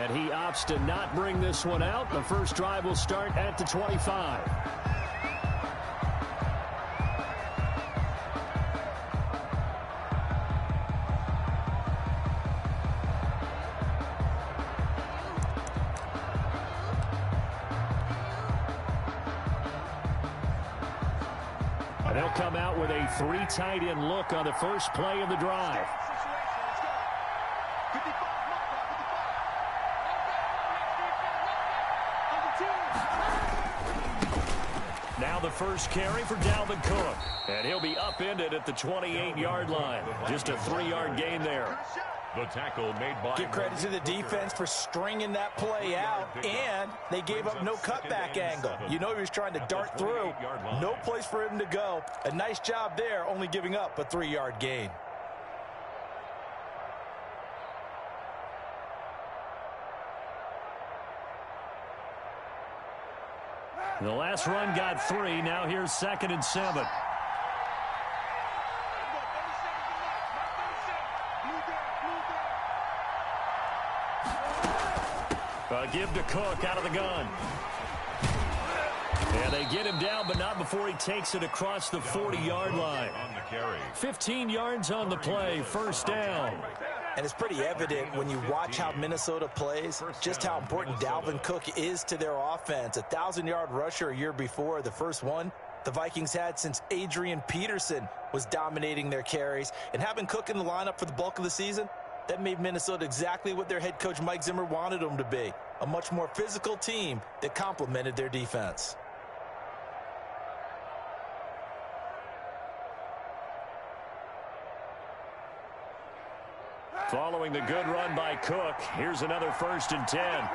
And he opts to not bring this one out. The first drive will start at the 25. And they'll come out with a 3 tight end look on the first play of the drive. Now the first carry for Dalvin Cook. And he'll be upended at the 28-yard line. Just a 3-yard gain there. The tackle made by... Give credit to the defense for stringing that play out, and they gave up no cutback angle. You know he was trying to dart through. No place for him to go. A nice job there, only giving up a 3-yard gain. The last run got 3. Now here's 2nd and 7. Give to Cook out of the gun. And they get him down, but not before he takes it across the 40-yard line. 15 yards on the play, first down. And it's pretty evident when you watch how Minnesota plays, just how important Dalvin Cook is to their offense. A 1,000-yard rusher a year before, the first one the Vikings had since Adrian Peterson was dominating their carries. And having Cook in the lineup for the bulk of the season, that made Minnesota exactly what their head coach Mike Zimmer wanted them to be. A much more physical team that complemented their defense. Following the good run by Cook, here's another 1st and 10.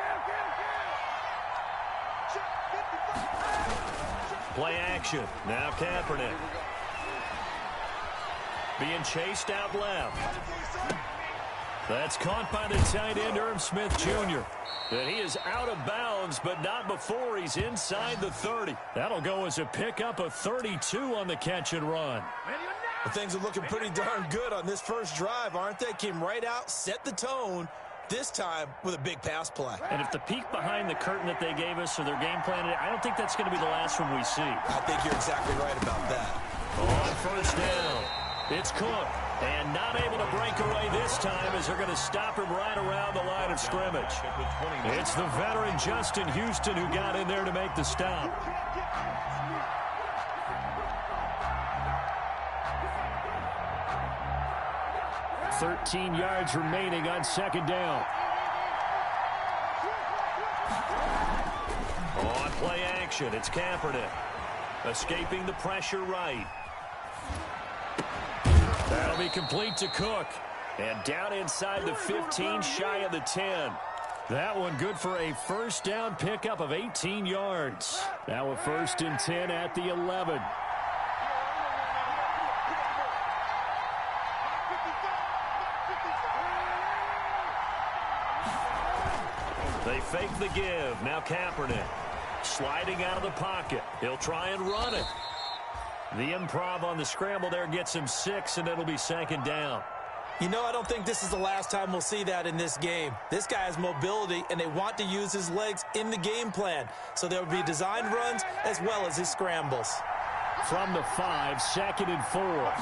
Play action. Now Kaepernick. Being chased out left. That's caught by the tight end, Irv Smith Jr. And he is out of bounds, but not before he's inside the 30. That'll go as a pickup of 32 on the catch and run. Well, things are looking pretty darn good on this first drive, aren't they? Came right out, set the tone, this time with a big pass play. And if the peek behind the curtain that they gave us or their game plan, I don't think that's going to be the last one we see. I think you're exactly right about that. On first down, it's Cook. And not able to break away this time as they're going to stop him right around the line of scrimmage. It's the veteran Justin Houston who got in there to make the stop. "13 yards remaining on 2nd down. On play action, it's Kaepernick. Escaping the pressure right. That'll be complete to Cook. And down inside the 15, shy of the 10. That one good for a first down pickup of 18 yards. Now a 1st and 10 at the 11. They fake the give. Now Kaepernick sliding out of the pocket. He'll try and run it. The improv on the scramble there gets him 6, and it'll be 2nd down. You know, I don't think this is the last time we'll see that in this game. This guy has mobility, and they want to use his legs in the game plan. So there will be designed runs as well as his scrambles. From the 5, 2nd and 4.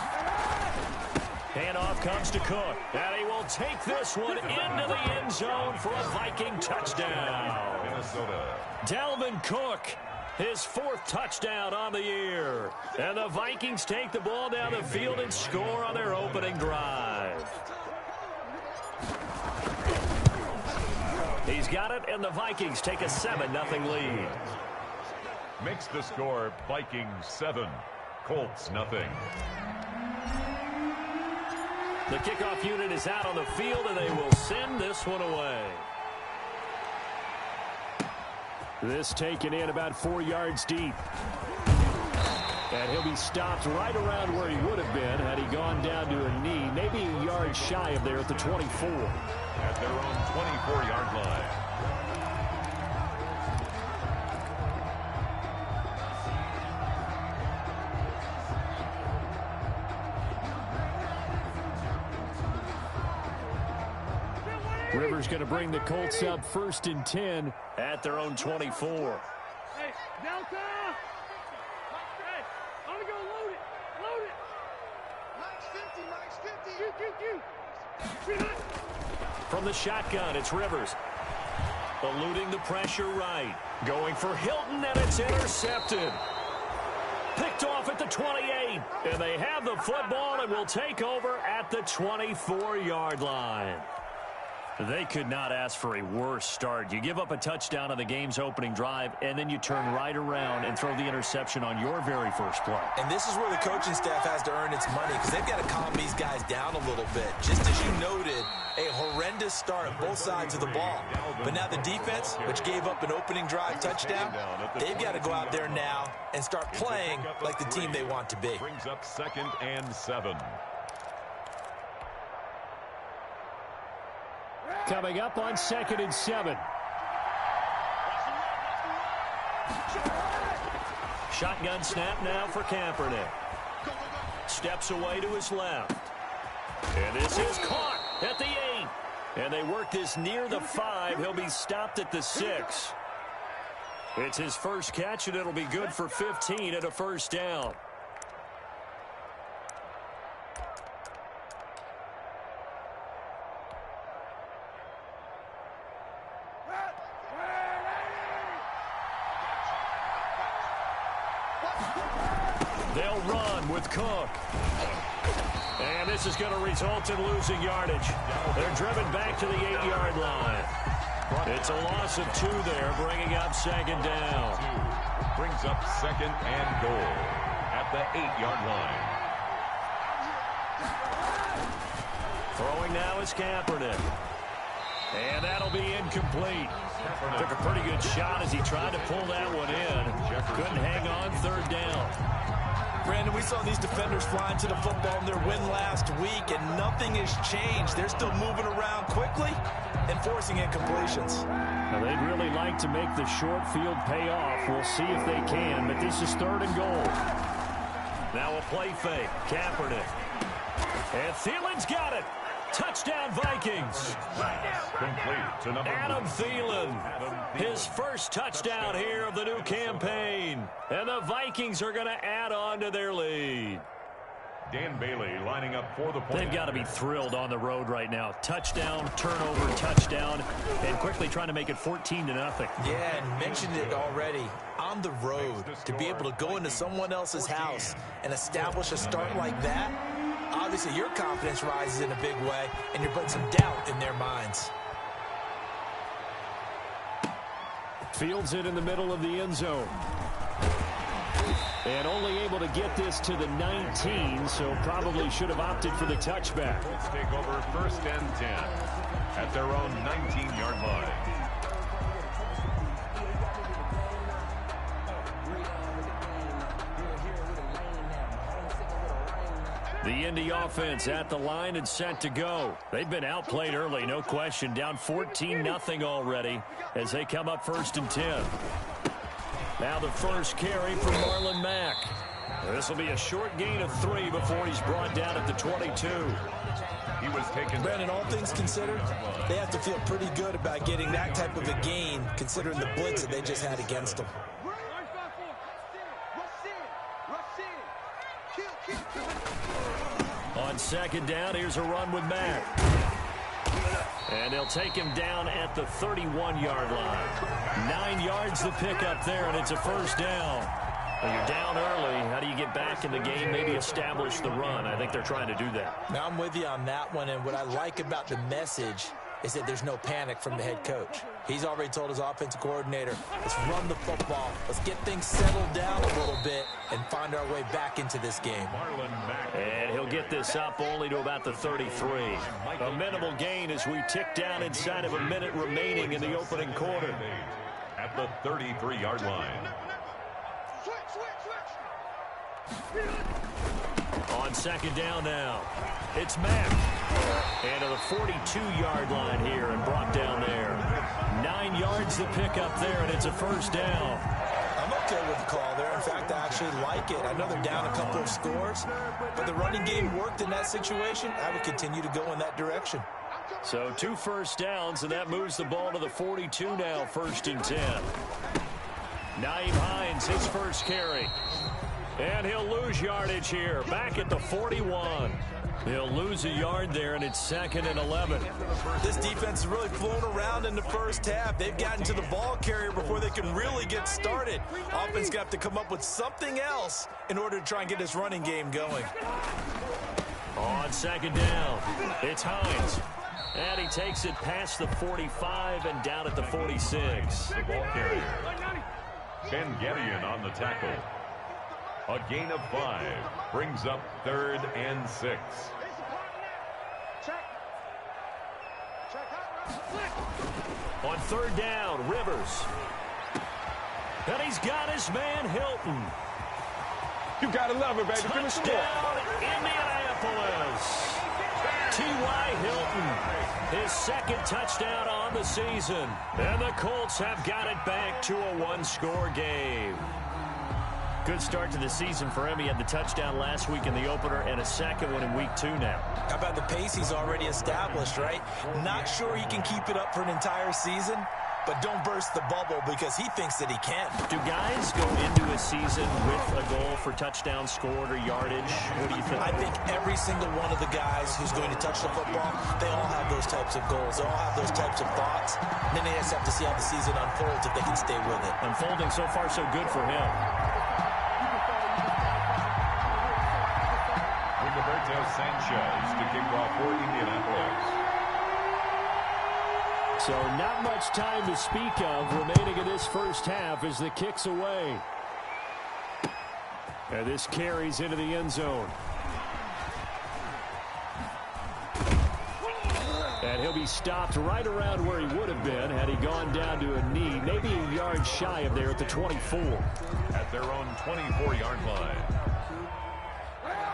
Handoff comes to Cook. And he will take this one into the end zone for a Viking touchdown. Minnesota. Dalvin Cook, his 4th touchdown on the year. And the Vikings take the ball down the field and score on their opening drive. He's got it, and the Vikings take a 7-0 lead. Makes the score Vikings 7, Colts nothing. The kickoff unit is out on the field, and they will send this one away. This taken in about 4 yards deep. And he'll be stopped right around where he would have been had he gone down to a knee, maybe a yard shy of there at the 24. At their own 24-yard line. Rivers going to bring the Colts up 1st and 10 at their own 24. Hey, Delta! Hey, I'm going to go load it. Load it. Max 50, Max 50. From the shotgun, it's Rivers. Eluding the pressure right. Going for Hilton, and it's intercepted. Picked off at the 28. And they have the football and will take over at the 24-yard line. They could not ask for a worse start. You give up a touchdown on the game's opening drive, and then you turn right around and throw the interception on your very first play. And this is where the coaching staff has to earn its money, because they've got to calm these guys down a little bit. Just as you noted, a horrendous start both sides of the ball. But now the defense, which gave up an opening drive touchdown, they've got to go out there now and start playing like the team they want to be. Brings up 2nd and 7. Coming up on 2nd and 7. Shotgun snap now for Kaepernick. Steps away to his left. And this is caught at the 8. And they work this near the 5. He'll be stopped at the 6. It's his first catch, and it'll be good for 15 and a first down. They'll run with Cook. And this is going to result in losing yardage. They're driven back to the 8-yard line. It's a loss of 2 there, bringing up 2nd down. Brings up 2nd and goal at the 8-yard line. Throwing now is Kaepernick. And that'll be incomplete. Took a pretty good shot as he tried to pull that one in. Couldn't hang on 3rd down. Brandon, we saw these defenders flying to the football in their win last week, and nothing has changed. They're still moving around quickly and forcing incompletions. Now, they'd really like to make the short field pay off. We'll see if they can, but this is 3rd and goal. Now a play fake. Kaepernick. And Thielen's got it. Touchdown, Vikings. Complete to number Adam Thielen, his first touchdown here of the new campaign. And the Vikings are going to add on to their lead. Dan Bailey lining up for the point. They've got to be thrilled on the road right now. Touchdown, turnover, touchdown, and quickly trying to make it 14-0. Yeah, and mentioned it already. On the road, to be able to go into someone else's house and establish a start like that, obviously your confidence rises in a big way, and you're putting some doubt in their minds. Fields it in the middle of the end zone. And only able to get this to the 19, so probably should have opted for the touchback. Let's take over 1st and 10 at their own 19-yard line. The Indy offense at the line and set to go. They've been outplayed early, no question. Down 14-0 already as they come up 1st and 10. Now the first carry from Marlon Mack. This will be a short gain of 3 before he's brought down at the 22. He was taken. Brandon, all things considered, they have to feel pretty good about getting that type of a gain, considering the blitz that they just had against them. On 2nd down, here's a run with Mack. And they'll take him down at the 31-yard line. 9 yards to pick up there, and it's a first down. Well, you're down early. How do you get back in the game, maybe establish the run? I think they're trying to do that. Now I'm with you on that one, and what I like about the message is that there's no panic from the head coach. He's already told his offensive coordinator, let's run the football. Let's get things settled down a little bit and find our way back into this game. And he'll get this up only to about the 33. A minimal gain as we tick down inside of a minute remaining in the opening quarter. At the 33-yard line. On 2nd down now, it's Mack. And to the 42-yard line here and brought down there. 9 yards to pick up there, and it's a first down. I'm okay with the call there. In fact, I actually like it. I know they're down a couple of scores, but the running game worked in that situation. I would continue to go in that direction. So 2 first downs, and that moves the ball to the 42 now, 1st and 10. Nyheim Hines, his first carry. And he'll lose yardage here, back at the 41. He'll lose a yard there, and it's 2nd and 11. This defense has really flown around in the first half. They've gotten to the ball carrier before they can really get started. Offense going to have to come up with something else in order to try and get this running game going. On 2nd down, it's Hines. And he takes it past the 45 and down at the 46. The ball carrier. Ben Gedeon on the tackle. A gain of 5 brings up 3rd and 6. On 3rd down, Rivers. And he's got his man, Hilton. You gotta love it, baby. Finish the Touchdown, Indianapolis. T.Y. Hilton, his 2nd touchdown on the season. And the Colts have got it back to a 1-score game. Good start to the season for him. He had the touchdown last week in the opener and a 2nd one in week 2 now. How about the pace he's already established, right? Not sure he can keep it up for an entire season, but don't burst the bubble because he thinks that he can. Do guys go into a season with a goal for touchdowns scored or yardage? What do you think? I think every single one of the guys who's going to touch the football, they all have those types of goals. They all have those types of thoughts. And then they just have to see how the season unfolds if they can stay with it. Unfolding so far so good for him. Roberto Sanchez to kick off for Indianapolis. So not much time to speak of remaining in this first half as the kick's away. And this carries into the end zone. And he'll be stopped right around where he would have been had he gone down to a knee, maybe a yard shy of there at the 24. At their own 24-yard line.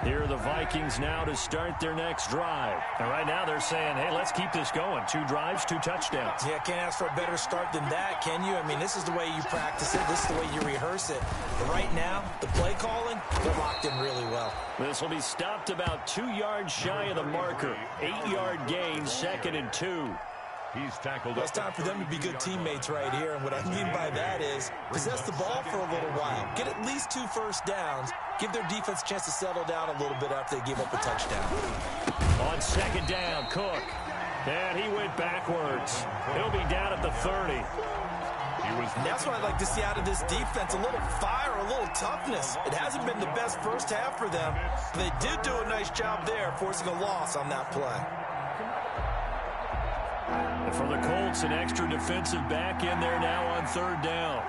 Here are the Vikings now to start their next drive. And right now they're saying, hey, let's keep this going. 2 drives, 2 touchdowns. Yeah, can't ask for a better start than that, can you? I mean, this is the way you practice it. This is the way you rehearse it. But right now, the play calling, they're locked in really well. This will be stopped about 2 yards shy of the marker. 8-yard gain, 2nd and 2. He's tackled. It's time for them to be good teammates right here. And what I mean by that is possess the ball for a little while. Get at least 2 first downs. Give their defense a chance to settle down a little bit after they give up a touchdown. On 2nd down, Cook. And he went backwards. He'll be down at the 30. And that's what I'd like to see out of this defense. A little fire, a little toughness. It hasn't been the best first half for them. They did do a nice job there, forcing a loss on that play. And for the Colts, an extra defensive back in there now on 3rd down.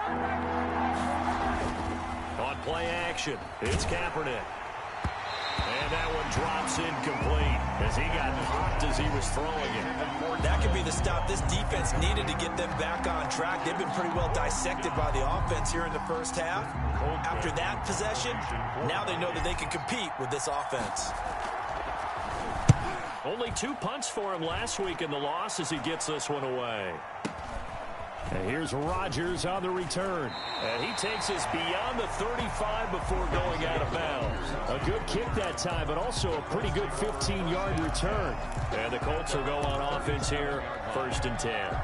On play action, it's Kaepernick. And that one drops incomplete as he got popped as he was throwing it. That could be the stop this defense needed to get them back on track. They've been pretty well dissected by the offense here in the first half. After that possession, now they know that they can compete with this offense. Only 2 punts for him last week in the loss as he gets this one away. And here's Rodgers on the return. And he takes us beyond the 35 before going out of bounds. A good kick that time, but also a pretty good 15-yard return. And the Colts will go on offense here, 1st and 10.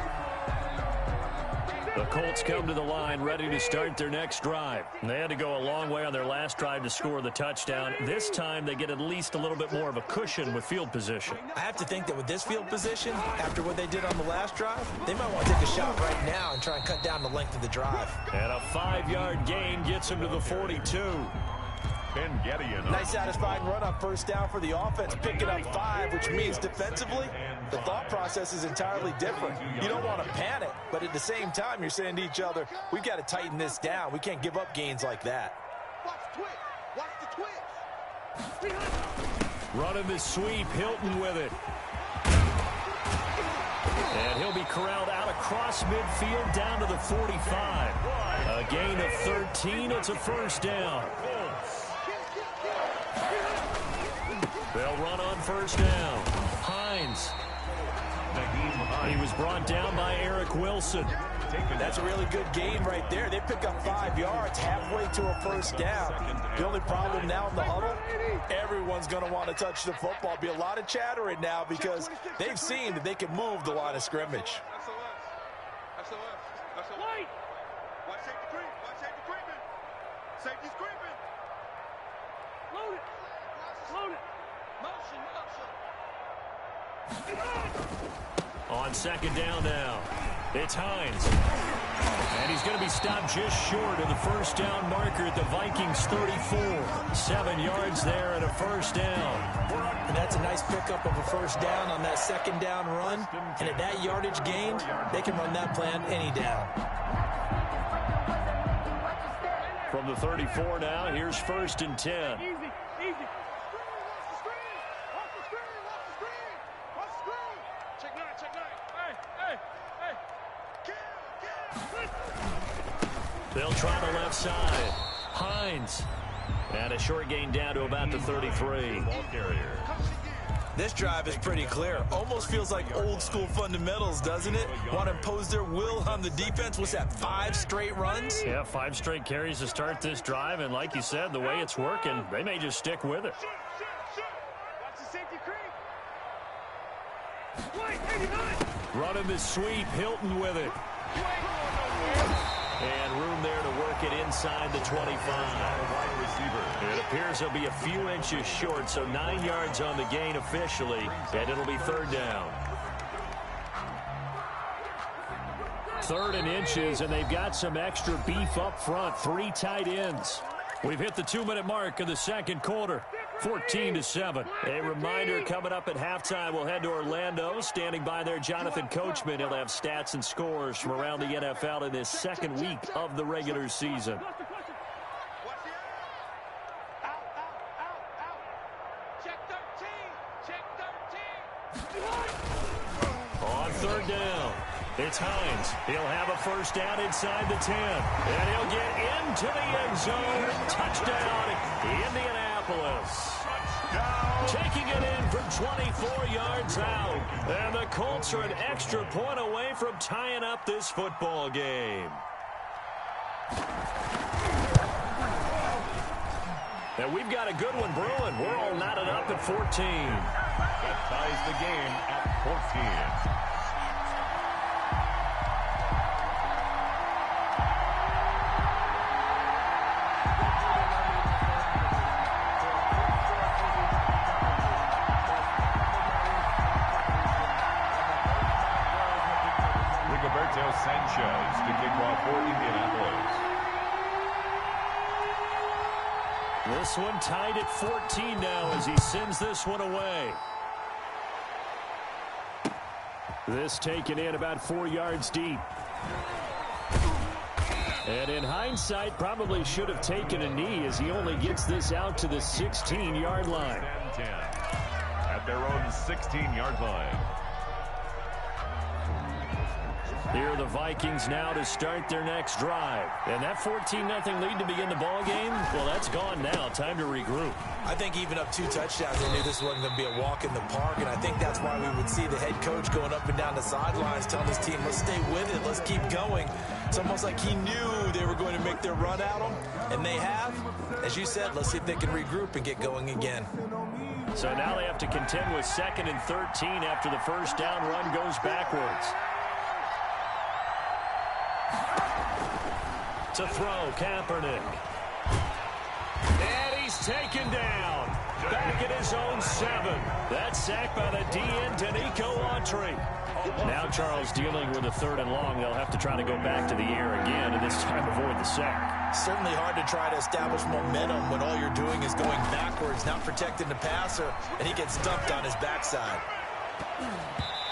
The Colts come to the line ready to start their next drive. They had to go a long way on their last drive to score the touchdown. This time they get at least a little bit more of a cushion with field position. I have to think that with this field position, after what they did on the last drive, they might want to take a shot right now and try and cut down the length of the drive. And a 5-yard gain gets him to the 42. Ben Gedeon. Nice satisfying run on 1st down for the offense, picking up 5, which means defensively, the thought process is entirely different. You don't want to panic, but at the same time, you're saying to each other, we've got to tighten this down. We can't give up gains like that. Watch the twitch. Running the sweep, Hilton with it. And he'll be corralled out across midfield down to the 45. A gain of 13, it's a 1st down. They'll run on 1st down. Hines. He was brought down by Eric Wilson. That's a really good gain right there. They pick up 5 yards halfway to a first down. The only problem now in the huddle, everyone's going to want to touch the football. Be a lot of chattering now because they've seen that they can move the line of scrimmage. Watch safety creep. Watch safety creeping. Safety's creeping. Load it. Load it. Motion. On second down now, it's Hines. And he's going to be stopped just short of the first down marker at the Vikings 34. 7 yards there and a first down. And that's a nice pickup of a first down on that second down run. And at that yardage gained, they can run that play on any down. From the 34 now, here's 1st and 10. Easy. They'll try the left side. Hines. And a short gain down to about the 33. Ball carrier. This drive is pretty clear. Almost feels like old school fundamentals, doesn't it? Want to impose their will on the defense. What's that, 5 straight runs? Yeah, 5 straight carries to start this drive. And like you said, the way it's working, they may just stick with it. Watch the safety creep. Running the sweep. Hilton with it. And room there to work it inside the 25. It appears he'll be a few inches short, so 9 yards on the gain officially, and it'll be 3rd down. 3rd and inches, and they've got some extra beef up front. 3 tight ends. We've hit the 2-minute mark of the second quarter. 14-7. A reminder coming up at halftime, we'll head to Orlando. Standing by there, Jonathan Coachman. He'll have stats and scores from around the NFL in this second week of the regular season. Check 13. On 3rd down, it's Hines. He'll have a first down inside the 10. And he'll get into the end zone. Touchdown, Indianapolis. Taking it in from 24 yards out. And the Colts are an extra point away from tying up this football game. And we've got a good one brewing. We're all knotted up at 14. That ties the game at 14. Sanchez to kick off for Indianapolis. This one tied at 14 now as he sends this one away. This taken in about 4 yards deep. And in hindsight, probably should have taken a knee as he only gets this out to the 16-yard line. 10 at their own 16-yard line. Here are the Vikings now to start their next drive. And that 14-0 lead to begin the ball game, well, that's gone now. Time to regroup. I think even up 2 touchdowns, they knew this wasn't going to be a walk in the park, and I think that's why we would see the head coach going up and down the sidelines telling his team, let's stay with it, let's keep going. It's almost like he knew they were going to make their run at him, and they have. As you said, let's see if they can regroup and get going again. So now they have to contend with 2nd and 13 after the first down run goes backwards. To throw, Kaepernick. And he's taken down. Back at his own 7. That's sacked by the DN, Danico Autry. Now Charles dealing with a 3rd and long. They'll have to try to go back to the air again, and this time avoid the sack. Certainly hard to try to establish momentum when all you're doing is going backwards, not protecting the passer, and he gets dumped on his backside.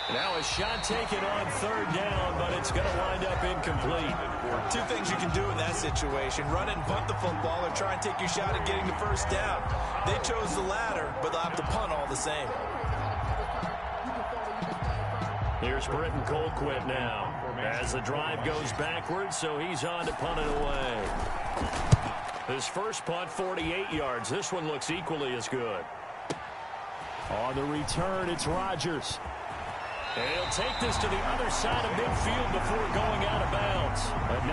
Now a shot taken on 3rd down, but it's going to wind up incomplete. 2 things you can do in that situation: run it and punt the football, or try and take your shot at getting the first down. They chose the latter, but they'll have to punt all the same. Here's Britton Colquitt now as the drive goes backwards, so he's on to punt it away. His first punt, 48 yards. This one looks equally as good. On the return, it's Rodgers. And he'll take this to the other side of midfield before going out of bounds.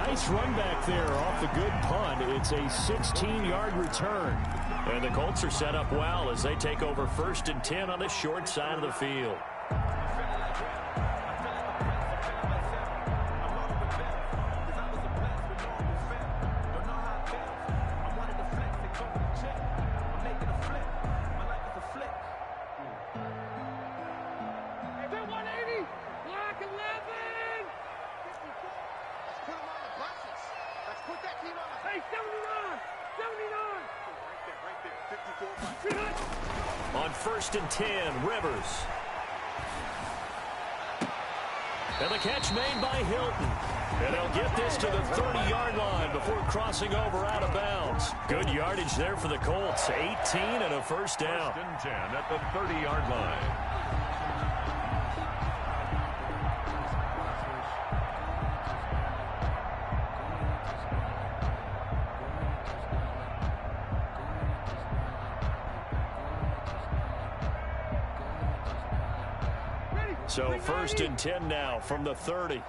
Nice run back there off the good punt. It's a 16-yard return. And the Colts are set up well as they take over 1st and 10 on the short side of the field. On 1st and 10, Rivers. And the catch made by Hilton. And they'll get this to the 30-yard line before crossing over out of bounds. Good yardage there for the Colts. 18 and a first down. 1st and 10 at the 30-yard line. So 1st and 10 now from the 30. You remember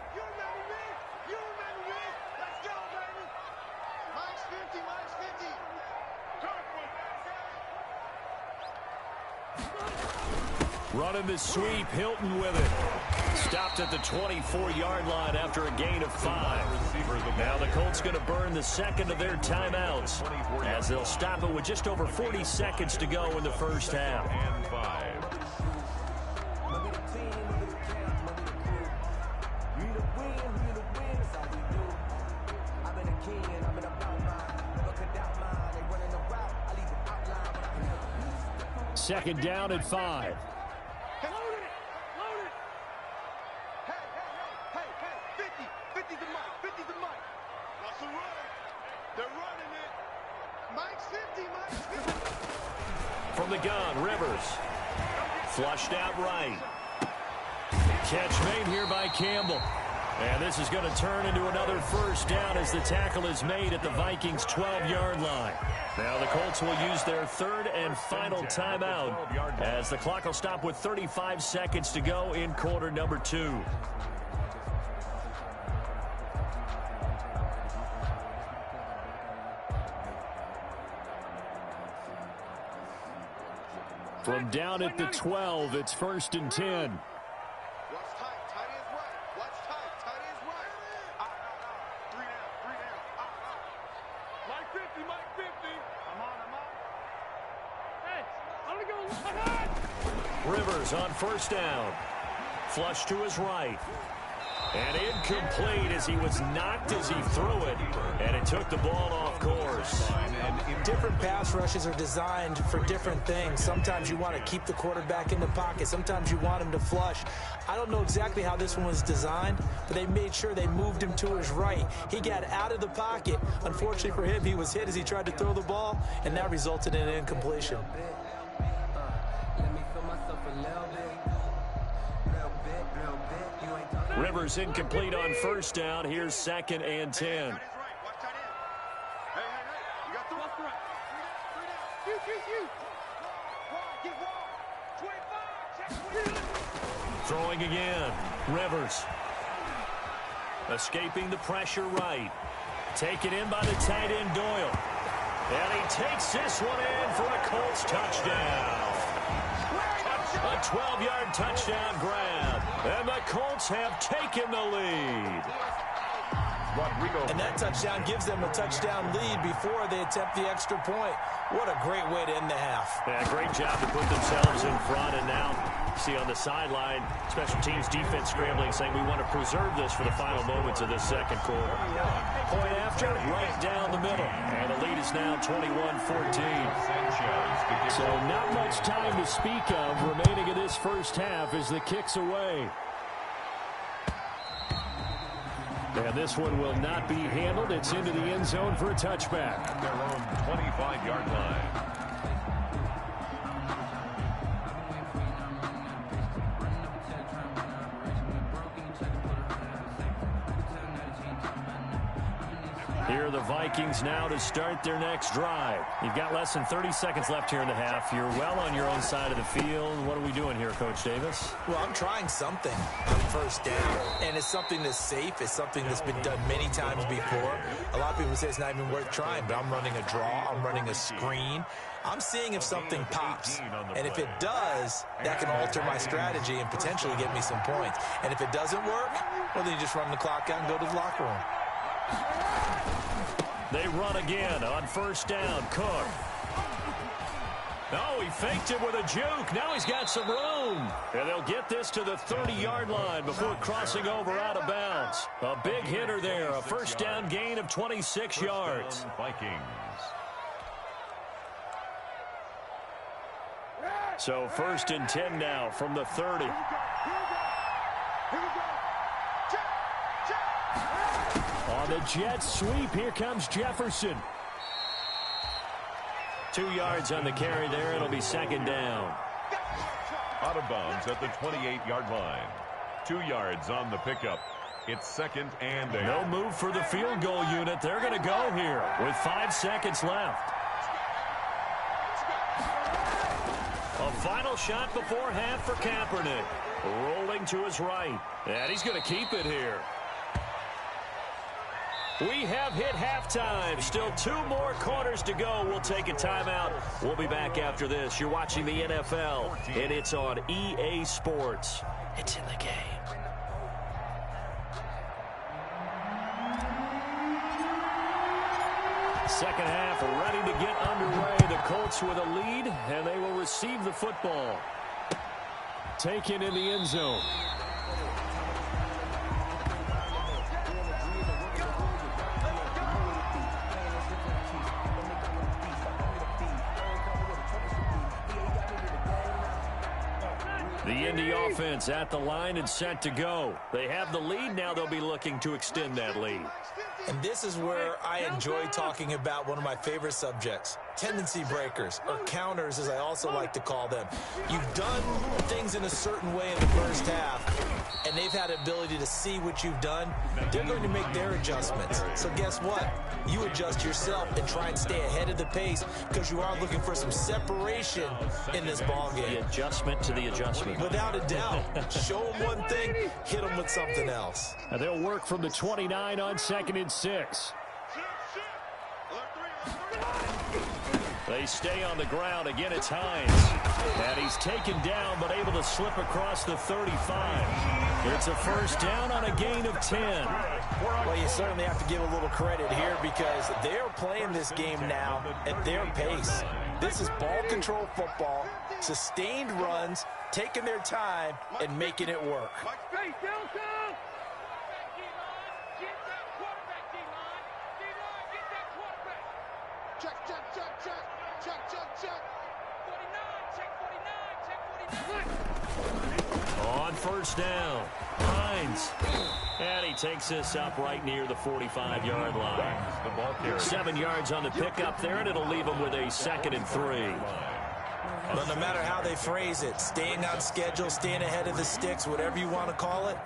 me? Let's go, baby. Minus 50. Running the sweep, Hilton with it. Stopped at the 24-yard line after a gain of 5. Now the Colts going to burn the second of their timeouts as they'll stop it with just over 40 seconds to go in the first half. And 5. Second down at 5. Load it. Hey. 50 the mic. 50 the mic. That's a run. They're running it. Mike's 50. From the gun, Rivers. Flushed out right. Catch made here by Campbell. And this is going to turn into another first down as the tackle is made at the Vikings' 12-yard line. Now the Colts will use their 3rd and final timeout as the clock will stop with 35 seconds to go in quarter number 2. From down at the 12, it's 1st and 10. Rivers on 1st down. Flush to his right. And incomplete as he was knocked as he threw it. And it took the ball off course. Different pass rushes are designed for different things. Sometimes you want to keep the quarterback in the pocket. Sometimes you want him to flush. I don't know exactly how this one was designed, but they made sure they moved him to his right. He got out of the pocket. Unfortunately for him, he was hit as he tried to throw the ball, and that resulted in an incompletion. Rivers incomplete on 1st down. Here's 2nd and 10. Throwing again. Rivers. Escaping the pressure right. Taken in by the tight end Doyle. And he takes this one in for a Colts touchdown. A 12-yard touchdown grab. And the Colts have taken the lead. And that touchdown gives them a touchdown lead before they attempt the extra point. What a great way to end the half. Yeah, great job to put themselves in front. And now, see on the sideline, special teams defense scrambling, saying we want to preserve this for the final moments of this second quarter. Point after, right down the middle. And the lead is now 21-14. So not much time to speak of remaining in this first half as the kick's away. And this one will not be handled. It's into the end zone for a touchback. At their own 25-yard line. Here are the Vikings now to start their next drive. You've got less than 30 seconds left here in the half. You're well on your own side of the field. What are we doing here, Coach Davis? Well, I'm trying something on first down, and it's something that's safe. It's something that's been done many times before. A lot of people say it's not even worth trying, but I'm running a draw. I'm running a screen. I'm seeing if something pops, and if it does, that can alter my strategy and potentially get me some points. And if it doesn't work, well, then you just run the clock out and go to the locker room. They run again on first down. Cook. Oh, he faked it with a juke. Now he's got some room. And they'll get this to the 30-yard line before crossing over out of bounds. A big hitter there. A first down gain of 26 yards. Vikings. So first and 10 now from the 30. On the jet sweep, here comes Jefferson. 2 yards on the carry there. It'll be second down. Out of bounds at the 28-yard line. 2 yards on the pickup. It's second and 8. No move for the field goal unit. They're going to go here with 5 seconds left. A final shot before half for Kaepernick. Rolling to his right. And he's going to keep it here. We have hit halftime. Still 2 more quarters to go. We'll take a timeout. We'll be back after this. You're watching the NFL, and it's on EA Sports. It's in the game. Second half ready to get underway. The Colts with a lead, and they will receive the football. Taken in the end zone. The Indy offense at the line and set to go. They have the lead. Now they'll be looking to extend that lead. And this is where I enjoy talking about one of my favorite subjects, tendency breakers, or counters as I also like to call them. You've done things in a certain way in the first half, and they've had the ability to see what you've done. They're going to make their adjustments. So guess what? You adjust yourself and try and stay ahead of the pace because you are looking for some separation in this ballgame. The adjustment to the adjustment. Without a doubt. Show them one thing, hit them with something else. And they'll work from the 29 on 2nd and 6. They stay on the ground. Again, it's Hines. And he's taken down, but able to slip across the 35. It's a first down on a gain of 10. Well, you certainly have to give a little credit here because they're playing this game now at their pace. This is ball control football, sustained runs, taking their time, and making it work. On first down, Hines. And he takes this up right near the 45-yard line. 7 yards on the pickup there, and it'll leave him with a 2nd and 3. But no matter how they phrase it, staying on schedule, staying ahead of the sticks, whatever you want to call it.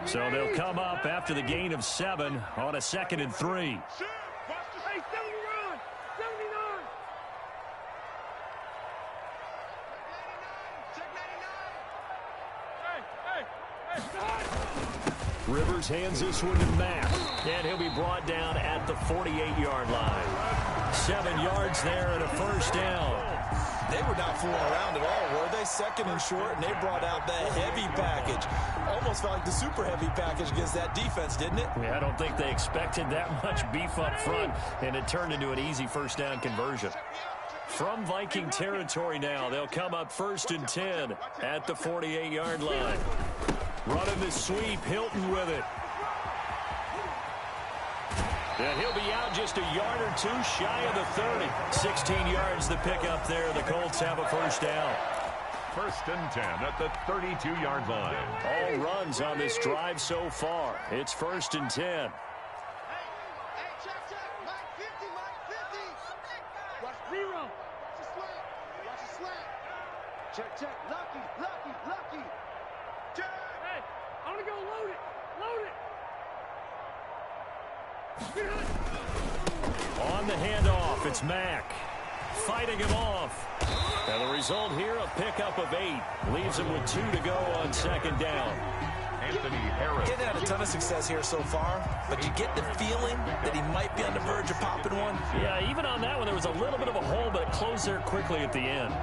So they'll come up after the gain of 7 on a 2nd and 3. Rivers hands this one to Matt, and he'll be brought down at the 48-yard line. 7 yards there and a first down. They were not fooling around at all, were they? 2nd and short, and they brought out that heavy package. Almost felt like the super heavy package against that defense, didn't it? I don't think they expected that much beef up front, and it turned into an easy first down conversion. From Viking territory now, they'll come up 1st and 10 at the 48-yard line. Running the sweep, Hilton with it. And he'll be out just a yard or 2 shy of the 30. 16 yards the pickup there. The Colts have a first down. 1st and 10 at the 32-yard line. All runs on this drive so far. It's 1st and 10. Check, check. Lucky. Hey, I'm gonna go load it. On the handoff, it's Mack. Fighting him off. And the result here, a pickup of 8. Leaves him with 2 to go on second down. Anthony Harris. Getting had a ton of success here so far, but you get the feeling that he might be on the verge of popping one. Yeah, even on that one, there was a little bit of a hole, but it closed there quickly at the end.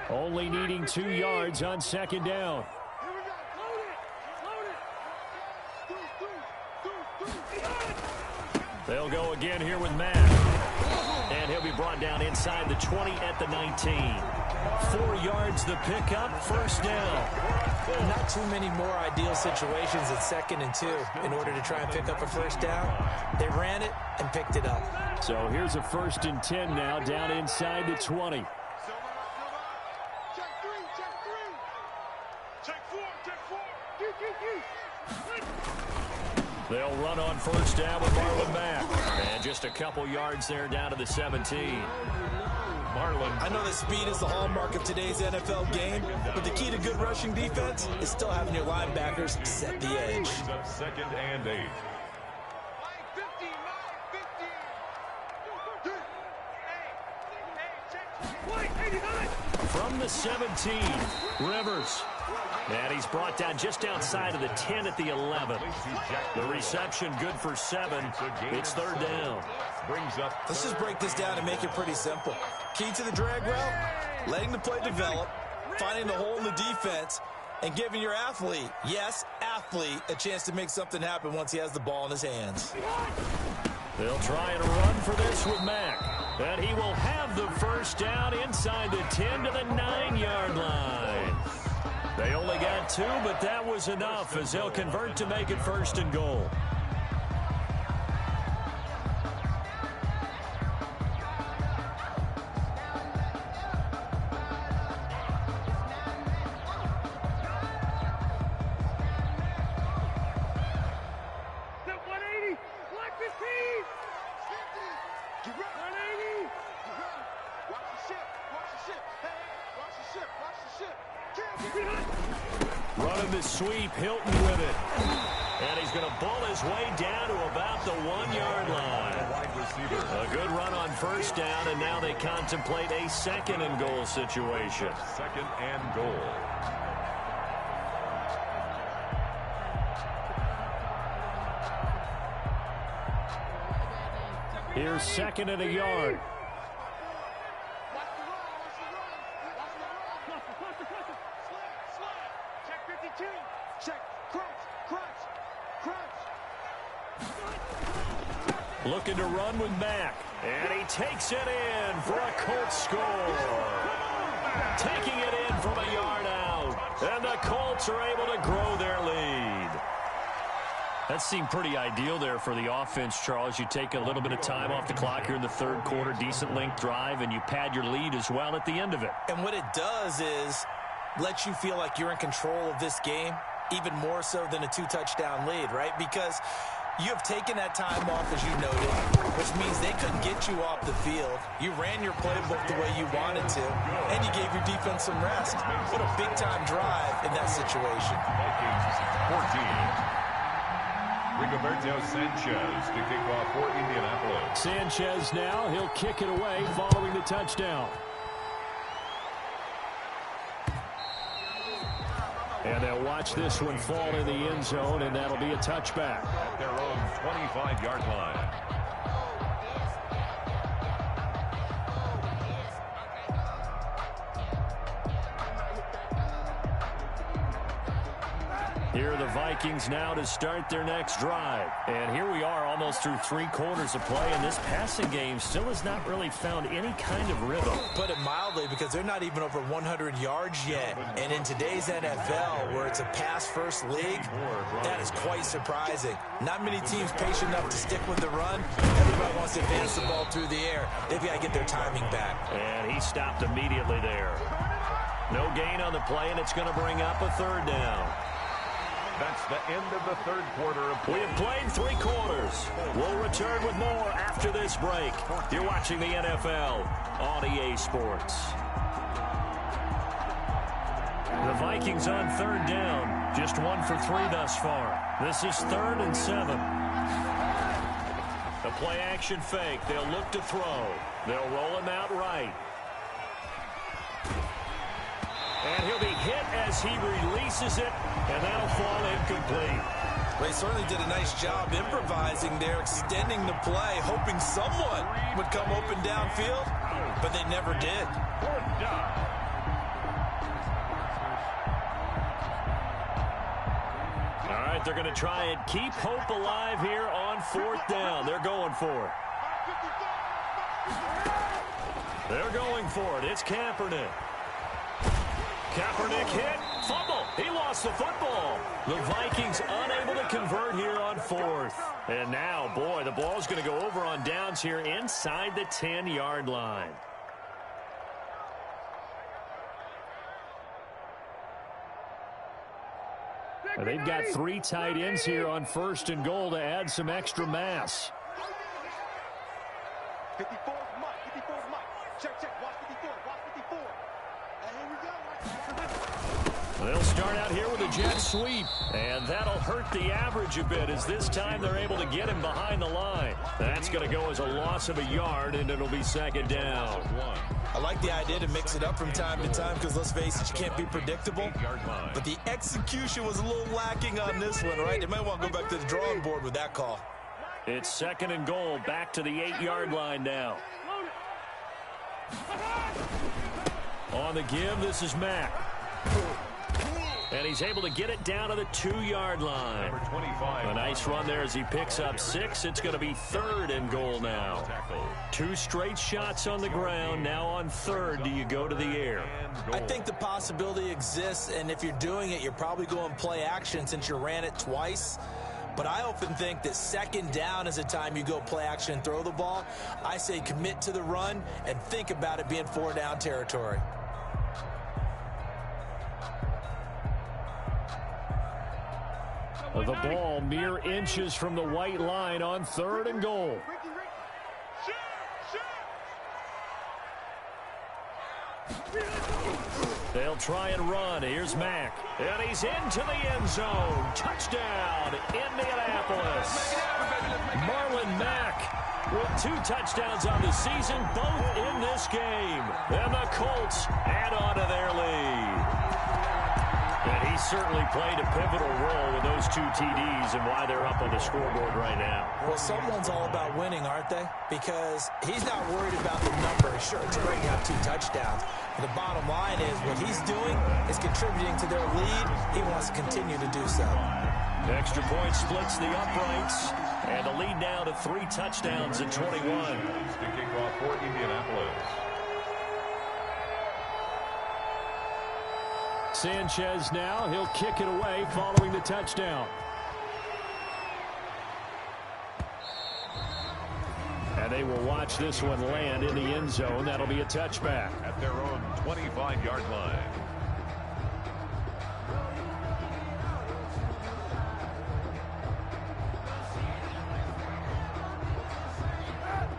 Only needing 2 yards on second down. They'll go again here with Mack. And he'll be brought down inside the 20 at the 19. 4 yards the pickup, first down. Not too many more ideal situations at 2nd and 2 in order to try and pick up a first down. They ran it and picked it up. So here's a 1st and 10 now, down inside the 20. They'll run on first down with Marlon Mack. And just a couple yards there down to the 17. Marlon. I know that speed is the hallmark of today's NFL game, but the key to good rushing defense is still having your linebackers set the edge. 2nd and 8. From the 17, Rivers. And he's brought down just outside of the 10 at the 11. The reception good for 7. It's 3rd down. Let's just break this down and make it pretty simple. Key to the drag route, letting the play develop, finding the hole in the defense, and giving your athlete, yes, athlete, a chance to make something happen once he has the ball in his hands. They'll try and run for this with Mack. And he will have the first down inside the 10 to the 9-yard line. They only got 2, but that was enough as they'll convert to make it 1st and goal. Running the sweep, Hilton with it. And he's going to bull his way down to about the 1-yard line. A good run on first down, and now they contemplate a 2nd and goal situation. 2nd and goal. Here's 2nd and a yard. Looking to run with Mack. And he takes it in for a Colts score. Taking it in from a yard out. And the Colts are able to grow their lead. That seemed pretty ideal there for the offense, Charles. You take a little bit of time off the clock here in the 3rd quarter, decent length drive, and you pad your lead as well at the end of it. And what it does is let you feel like you're in control of this game, even more so than a 2-touchdown lead, right? Because you have taken that time off, as you noted, which means they couldn't get you off the field. You ran your playbook the way you wanted to, and you gave your defense some rest. What a big-time drive in that situation. Vikings 14. Rigoberto Sanchez to kick off for Indianapolis. Sanchez now, he'll kick it away following the touchdown. And they'll watch this one fall in the end zone, and that'll be a touchback. At their own 25-yard line. Here are the Vikings now to start their next drive. And here we are almost through 3 quarters of play, and this passing game still has not really found any kind of rhythm. Put it mildly, because they're not even over 100 yards yet. And in today's NFL, where it's a pass-first league, that is quite surprising. Not many teams patient enough to stick with the run. Everybody wants to advance the ball through the air. They've got to get their timing back. And he stopped immediately there. No gain on the play, and it's going to bring up a 3rd down. That's the end of the third quarter of play. We have played 3 quarters. We'll return with more after this break. You're watching the NFL on EA Sports. The Vikings on third down. Just 1 for 3 thus far. This is 3rd and 7. A play action fake. They'll look to throw. They'll roll him out right. And he'll be hit as he releases it, and that'll fall incomplete. They certainly did a nice job improvising there, extending the play, hoping someone would come open downfield, but they never did. All right, they're going to try and keep hope alive here on 4th down. They're going for it. They're going for it. It's Kaepernick. Kaepernick hit. Fumble. He lost the football. The Vikings unable to convert here on 4th. And now, boy, the ball's going to go over on downs here inside the 10-yard line. They've got 3 tight ends here on 1st and goal to add some extra mass. 54's Mike. 54's Mike. Check, check. Watch 54. Watch 54. And here we go. They'll start out here with a jet sweep, and that'll hurt the average a bit as this time they're able to get him behind the line. That's going to go as a loss of a yard, and it'll be 2nd down. I like the idea to mix it up from time to time because, let's face it, you can't be predictable. But the execution was a little lacking on this one, right? They might want to go back to the drawing board with that call. It's 2nd and goal, back to the 8-yard line now. On the give, this is Mack. And he's able to get it down to the 2-yard line. Number 25. A nice run there as he picks up 6. It's going to be 3rd and goal now. 2 straight shots on the ground. Now on 3rd, do you go to the air? I think the possibility exists, and if you're doing it, you're probably going play action since you ran it twice. But I often think that 2nd down is a time you go play action and throw the ball. I say commit to the run and think about it being 4-down territory. The ball mere inches from the white line on 3rd and goal. They'll try and run. Here's Mack. And he's into the end zone. Touchdown, Indianapolis. Marlon Mack with 2 touchdowns on the season, both in this game. And the Colts add on to their lead. And he certainly played a pivotal role with those 2 TDs and why they're up on the scoreboard right now. Well, someone's all about winning, aren't they? Because he's not worried about the number. Sure, it's great to have 2 touchdowns. But the bottom line is what he's doing is contributing to their lead. He wants to continue to do so. Extra point splits the uprights. And the lead now to 3 touchdowns at 21. To kick off for Indianapolis. Sanchez now, he'll kick it away following the touchdown. And they will watch this one land in the end zone. That'll be a touchback. At their own 25-yard line.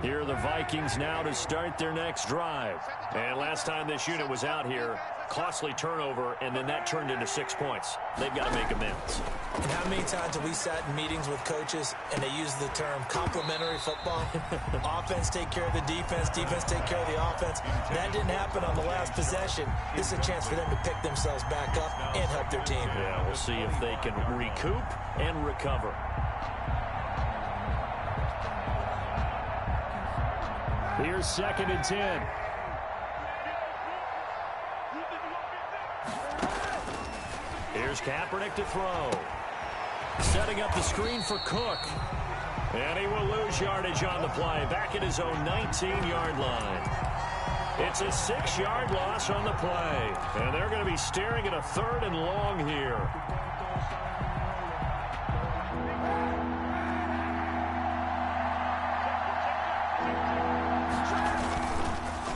Here are the Vikings now to start their next drive. And last time this unit was out here, costly turnover, and then that turned into 6 points. They've got to make amends. And how many times have we sat in meetings with coaches and they use the term complementary football? Offense take care of the defense, defense take care of the offense. That didn't happen on the last possession. This is a chance for them to pick themselves back up and help their team. Yeah, we'll see if they can recoup and recover. Here's 2nd and 10. Here's Kaepernick to throw. Setting up the screen for Cook. And he will lose yardage on the play. Back at his own 19-yard line. It's a 6-yard loss on the play. And they're going to be staring at a 3rd and long here.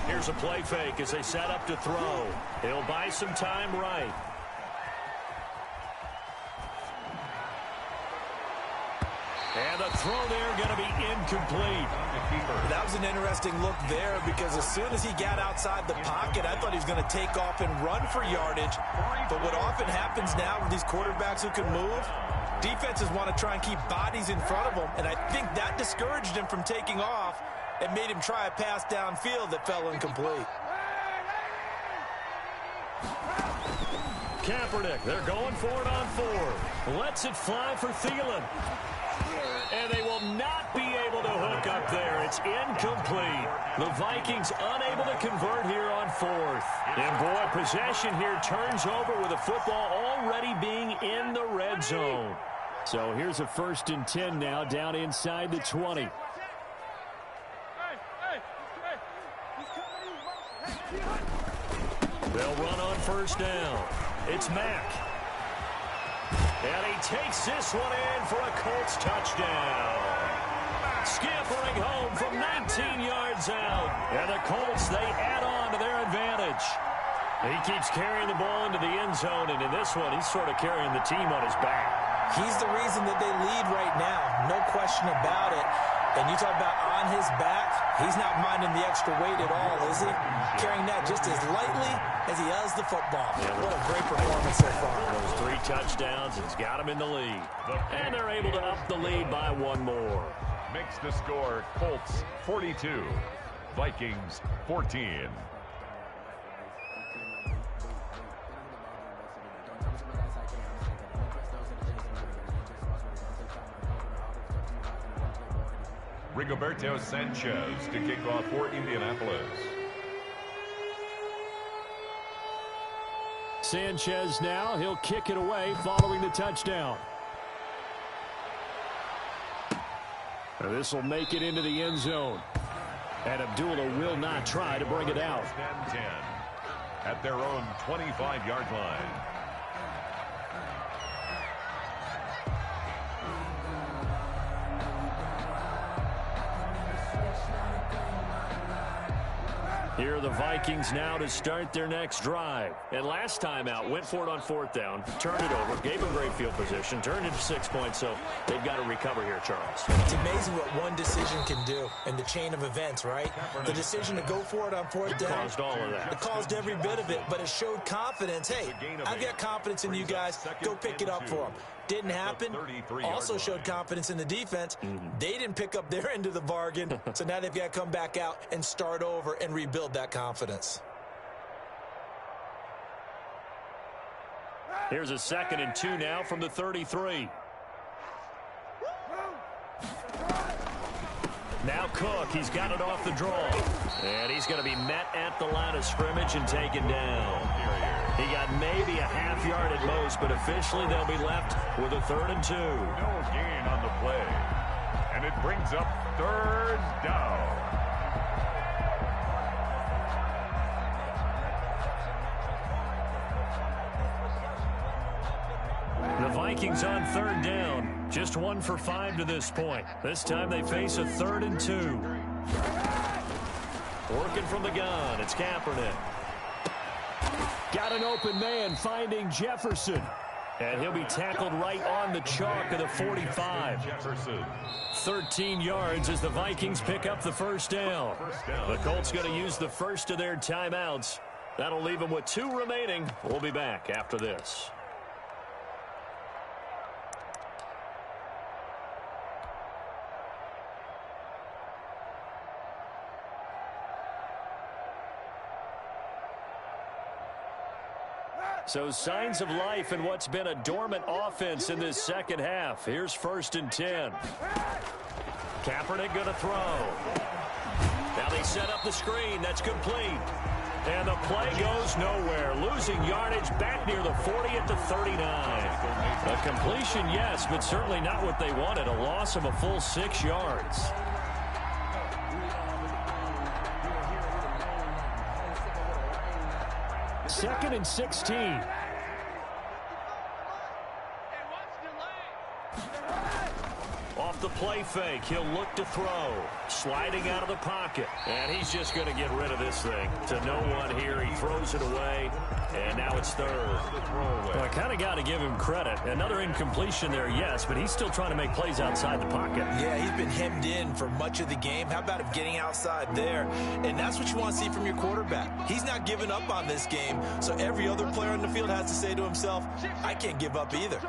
Here's a play fake as they set up to throw. He'll buy some time right. And the throw there going to be incomplete. That was an interesting look there because as soon as he got outside the pocket, I thought he was going to take off and run for yardage. But what often happens now with these quarterbacks who can move, defenses want to try and keep bodies in front of them, and I think that discouraged him from taking off and made him try a pass downfield that fell incomplete. Kaepernick, they're going for it on 4. Lets it fly for Thielen. And they will not be able to hook up there. It's incomplete. The Vikings unable to convert here on 4th. And boy, possession here turns over with the football already being in the red zone. So here's a 1st and 10 now down inside the 20. They'll run on 1st down. It's Mack. And he takes this one in for a Colts touchdown. Scampering home from 19 yards out. And the Colts, they add on to their advantage. He keeps carrying the ball into the end zone, and in this one, he's sort of carrying the team on his back. He's the reason that they lead right now, no question about it. And you talk about on his back, he's not minding the extra weight at all, is he? Carrying that just as lightly as he does the football. Yeah, what a great performance so far. Those 3 touchdowns, it's got him in the lead. And they're able to up the lead by 1 more. Makes the score Colts 42, Vikings 14. Rigoberto Sanchez to kick off for Indianapolis. Sanchez now, he'll kick it away following the touchdown. This will make it into the end zone. And Abdullah will not try to bring it out. 10 at their own 25-yard line. Here are the Vikings now to start their next drive. And last time out, went for it on 4th down, turned it over, gave them great field position, turned it to 6 points, so they've got to recover here, Charles. It's amazing what one decision can do in the chain of events, right? The decision to go for it on 4th down. Caused all of that. It caused every bit of it, but it showed confidence. Hey, I've got confidence in you guys. Go pick it up for them. Didn't happen. Also showed confidence in the defense. They didn't pick up their end of the bargain, so now they've got to come back out and start over and rebuild that confidence. Here's a 2nd and 2 now from the 33. Now Cook, he's got it off the draw. And he's going to be met at the line of scrimmage and taken down. He got maybe a half yard at most, but officially they'll be left with a 3rd and 2. No gain on the play. And it brings up 3rd down. The Vikings on 3rd down. Just 1 for 5 to this point. This time they face a 3rd and 2. Working from the gun, it's Kaepernick. Got an open man finding Jefferson. And he'll be tackled right on the chalk of the 45. Jefferson. 13 yards as the Vikings pick up the 1st down. The Colts going to use the first of their timeouts. That'll leave them with 2 remaining. We'll be back after this. So signs of life in what's been a dormant offense in this second half. Here's 1st and 10. Kaepernick going to throw. Now they set up the screen. That's complete. And the play goes nowhere. Losing yardage back near the 40 at the 39. A completion, yes, but certainly not what they wanted. A loss of a full 6 yards. Second and 16. Off the play fake. He'll look to throw. Sliding out of the pocket. And he's just going to get rid of this thing. To no one here. He throws it away. And now it's third. Well, I kind of got to give him credit. Another incompletion there, yes, but he's still trying to make plays outside the pocket. Yeah, he's been hemmed in for much of the game. How about him getting outside there? And that's what you want to see from your quarterback. He's not giving up on this game, so every other player on the field has to say to himself, I can't give up either.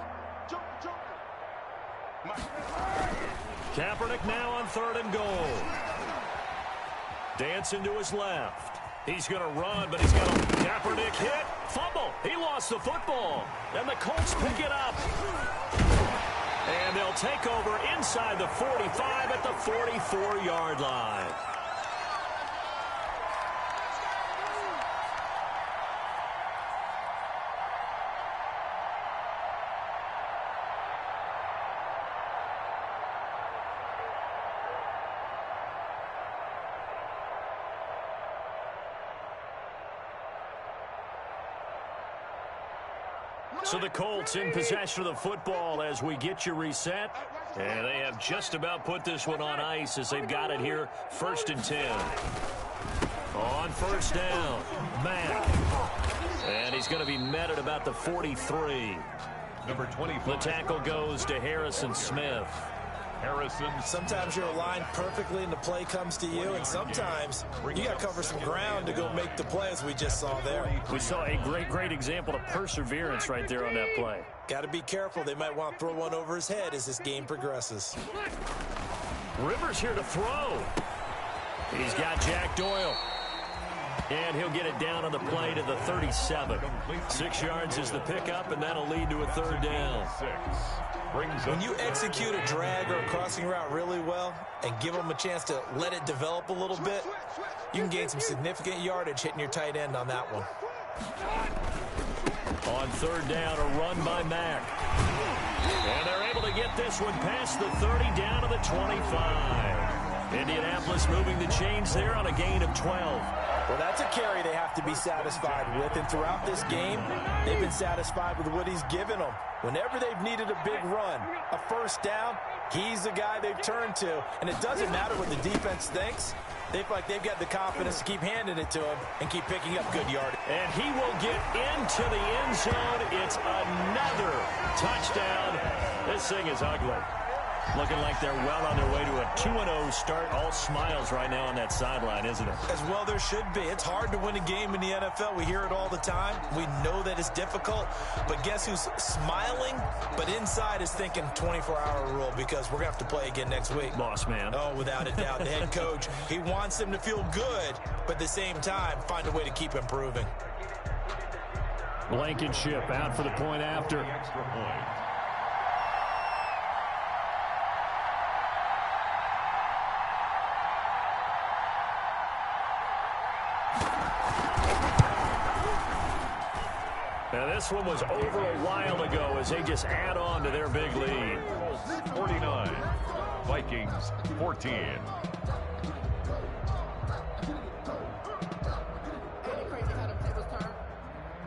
Kaepernick now on 3rd and goal. Dancing to his left. He's going to run, but he's got a Kaepernick hit. Fumble. He lost the football. And the Colts pick it up. And they'll take over inside the 45 at the 44-yard line. So the Colts in possession of the football as we get you reset. And they have just about put this one on ice as they've got it here. 1st and 10. On 1st down, Mack. And he's going to be met at about the 43. Number 24. The tackle goes to Harrison Smith. Sometimes you're aligned perfectly and the play comes to you, and sometimes you got to cover some ground to go make the play, as we just saw there. We saw a great example of perseverance right there on that play. Got to be careful. They might want to throw one over his head as this game progresses. Rivers here to throw. He's got Jack Doyle. And he'll get it down on the play to the 37. 6 yards is the pickup, and that'll lead to a 3rd down. When you execute a drag or a crossing route really well and give them a chance to let it develop a little bit, you can gain some significant yardage hitting your tight end on that one. On 3rd down, a run by Mack. And they're able to get this one past the 30 down to the 25. Indianapolis moving the chains there on a gain of 12. Well, that's a carry they have to be satisfied with, and throughout this game, they've been satisfied with what he's given them. Whenever they've needed a big run, a 1st down, he's the guy they've turned to, and it doesn't matter what the defense thinks. They feel like they've got the confidence to keep handing it to him and keep picking up good yardage. And he will get into the end zone. It's another touchdown. This thing is ugly. Looking like they're well on their way to a 2-0 start. All smiles right now on that sideline, isn't it? As well there should be. It's hard to win a game in the NFL. We hear it all the time. We know that it's difficult. But guess who's smiling, but inside is thinking 24-hour rule, because we're going to have to play again next week. Boss man. Oh, without a doubt. The head coach, he wants them to feel good, but at the same time, find a way to keep improving. Blankenship out for the point after. Extra point. Now this one was over a while ago as they just add on to their big lead. 49. Vikings 14.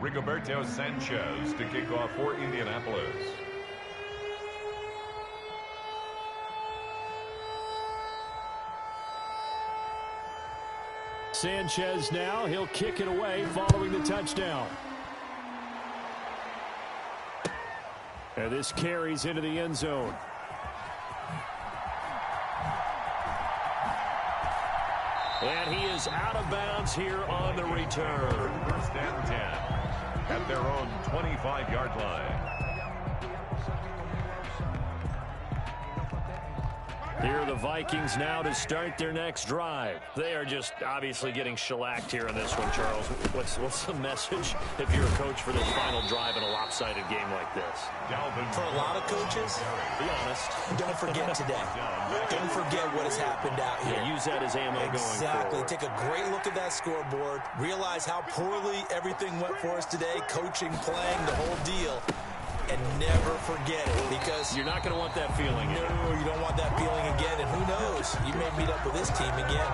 Rigoberto Sanchez to kick off for Indianapolis. Sanchez now, he'll kick it away following the touchdown. And this carries into the end zone. And he is out of bounds here on the return. 1st and 10 at their own 25-yard line. Here are the Vikings now to start their next drive. They are just obviously getting shellacked here in this one, Charles. What's the message if you're a coach for this final drive in a lopsided game like this? For a lot of coaches, be honest. Don't forget today. Don't forget what has happened out here. Yeah, use that as ammo going forward. Exactly. Take a great look at that scoreboard. Realize how poorly everything went for us today. Coaching, playing, the whole deal. And never forget it, because you're not going to want that feeling. No, you don't want that feeling again. And who knows? You may meet up with this team again.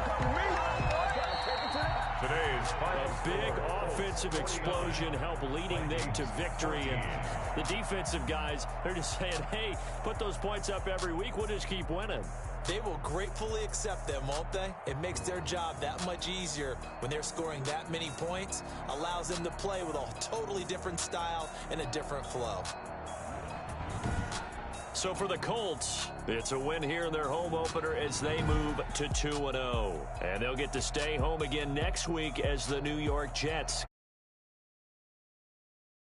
Today's A big offensive explosion helped leading them to victory. And the defensive guys, they're just saying, hey, put those points up every week. We'll just keep winning. They will gratefully accept them, won't they? It makes their job that much easier when they're scoring that many points. Allows them to play with a totally different style and a different flow. So for the Colts, it's a win here in their home opener as they move to 2-0. And they'll get to stay home again next week as the New York Jets.